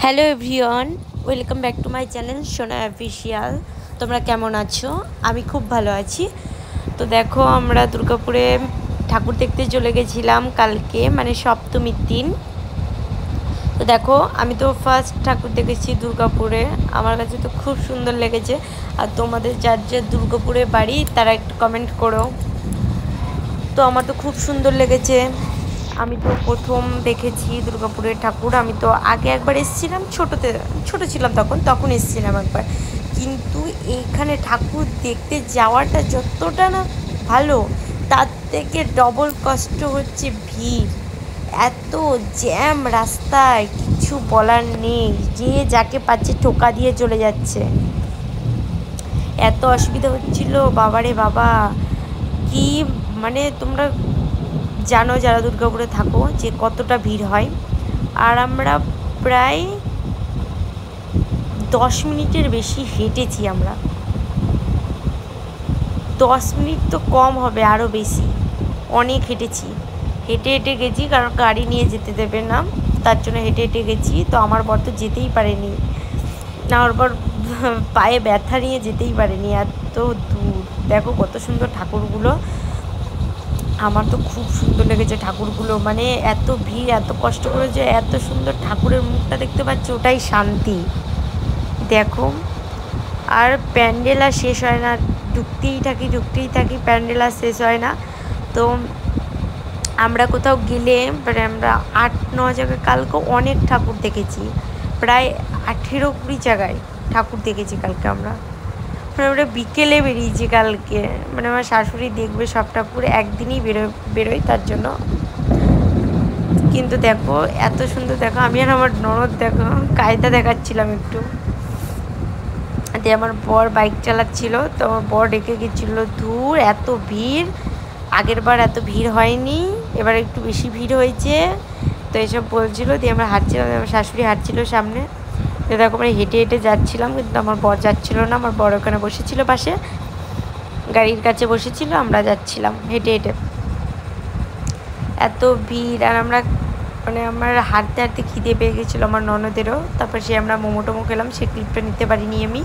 Hello everyone, welcome back to my channel সোনা official. তোমরা কেমন আছো? আমি খুব ভালো আছি। তো দেখো, আমরা দুর্গাপুরে ঠাকুর দেখতে চলে গেছিলাম কালকে, মানে সপ্তমীর দিন। তো দেখো, আমি তো ফার্স্ট ঠাকুর দেখেছি দুর্গাপুরে। আমার কাছে তো খুব সুন্দর লেগেছে। আর তোমাদের যার যার দুর্গাপুরে বাড়ি তারা একটু কমেন্ট করো। তো আমার তো খুব সুন্দর লেগেছে। আমি তো প্রথম দেখেছি দুর্গাপুরের ঠাকুর। আমি তো আগে একবার এসেছিলাম, ছোট ছিলাম তখন এসেছিলাম একবার। কিন্তু এইখানে ঠাকুর দেখতে যাওয়াটা যতটা না ভালো, তার থেকে ডবল কষ্ট হচ্ছে ভিড়। এত জ্যাম রাস্তায়, কিছু বলার নেই। যে যাকে পাচ্ছে টোকা দিয়ে চলে যাচ্ছে। এত অসুবিধা হচ্ছিল, বাবারে বাবা। কি মানে তোমরা জানো যারা দুর্গাপুরে থাকো যে কতটা ভিড় হয়। আর আমরা প্রায় 10 মিনিটের বেশি হেঁটেছি। আমরা 10 মিনিট তো কম হবে, আরও বেশি। অনেক হেঁটেছি, হেঁটে হেঁটে গেছি, কারণ গাড়ি নিয়ে যেতে দেবে না, তার জন্য হেঁটে হেঁটে গেছি। তো আমার বর তো যেতেই পারেনি, আমার বর পায়ে ব্যথা নিয়ে যেতেই পারেনি, এত দূর। দেখো কত সুন্দর ঠাকুরগুলো। আমার তো খুব সুন্দর লেগেছে ঠাকুরগুলো। মানে এত ভিড়, এত কষ্ট করে যে এত সুন্দর ঠাকুরের মুখটা দেখতে পাচ্ছি, ওটাই শান্তি। দেখো, আর প্যান্ডেল আর শেষ হয় না, ঢুকতেই থাকি, প্যান্ডেল আর শেষ হয় না। তো আমরা কোথাও গেলে মানে আমরা 8-9 জায়গায় কালকে অনেক ঠাকুর দেখেছি। প্রায় 18-20 জায়গায় ঠাকুর দেখেছি কালকে আমরা। আমরা বিকেলে বেরিয়েছি কালকে। মানে আমার শাশুড়ি দেখবে সব ঠাকুর, একদিনই বেরোয় তার জন্য। কিন্তু দেখো এত সুন্দর। দেখো, আমি আর আমার ননদ দেখো কায়দা দেখাচ্ছিলাম একটু। দিয়ে আমার বর বাইক চালাচ্ছিল, তো আমার বর রেখে গেছিলো। দূর এত ভিড়, আগের বার এত ভিড় হয়নি, এবার একটু বেশি ভিড় হয়েছে। তো এসব বলছিল, দিয়ে আমরা হাঁটছিলাম, আমার শাশুড়ি হাঁটছিল সামনে। তো দেখো আমরা হেঁটে হেঁটে যাচ্ছিলাম, কিন্তু আমার বর যাচ্ছিল না। আমার বর ওখানে বসেছিল পাশে, গাড়ির কাছে বসেছিল, আমরা যাচ্ছিলাম হেঁটে হেঁটে। এত ভিড়। আর আমরা মানে আমার হাঁটতে হাঁটতে খিদে পেয়ে গেছিলো আমার ননদেরও। তারপর আমরা মোমো টোমো খেলাম, সে ক্লিপটা নিতে পারিনি আমি।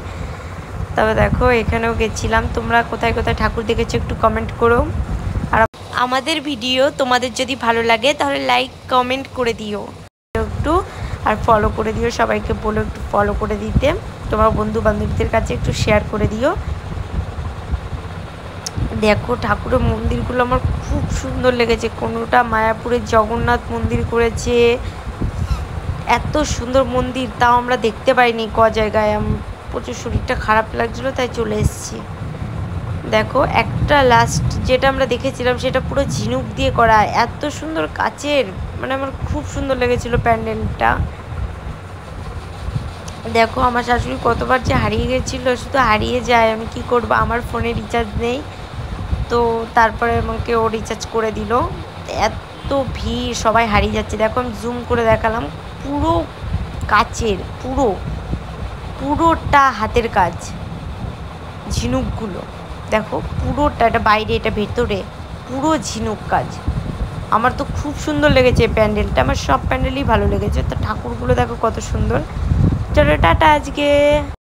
তবে দেখো এখানেও গেছিলাম। তোমরা কোথায় কোথায় ঠাকুর দেখেছো একটু কমেন্ট করো। আর আমাদের ভিডিও তোমাদের যদি ভালো লাগে তাহলে লাইক কমেন্ট করে দিও একটু, আর ফলো করে দিও। সবাইকে বলো একটু ফলো করে দিতে। তোমার বন্ধু বান্ধবীদের কাছে একটু শেয়ার করে দিও। দেখো ঠাকুরের মন্দিরগুলো আমার খুব সুন্দর লেগেছে। কোনোটা মায়াপুরের জগন্নাথ মন্দির করেছে, এত সুন্দর মন্দির, তাও আমরা দেখতে পাইনি ক জায়গায়। প্রচুর শরীরটা খারাপ লাগছিলো, তাই চলে এসেছি। দেখো একটা লাস্ট যেটা আমরা দেখেছিলাম সেটা পুরো ঝিনুক দিয়ে করা, এত সুন্দর কাচের। মানে আমার খুব সুন্দর লেগেছিলো প্যান্ডেলটা। দেখো আমার শাশুড়ি কতবার যে হারিয়ে গেছিলো, শুধু হারিয়ে যায়। আমি কি করব, আমার ফোনে রিচার্জ নেই, তো তারপরে আমাকে ও রিচার্জ করে দিল। এত ভিড়, সবাই হারিয়ে যাচ্ছে। দেখো আমি জুম করে দেখালাম, পুরো কাচের, পুরোটা হাতের কাজ। ঝিনুকগুলো দেখো, পুরোটা, এটা বাইরে এটা ভেতরে, পুরো ঝিনুক কাজ। আমার তো খুব সুন্দর লেগেছে প্যান্ডেলটা। আমার সব প্যান্ডেলই ভালো লেগেছে। তো ঠাকুরগুলো দেখো কত সুন্দর। চলো টাটা আজকে।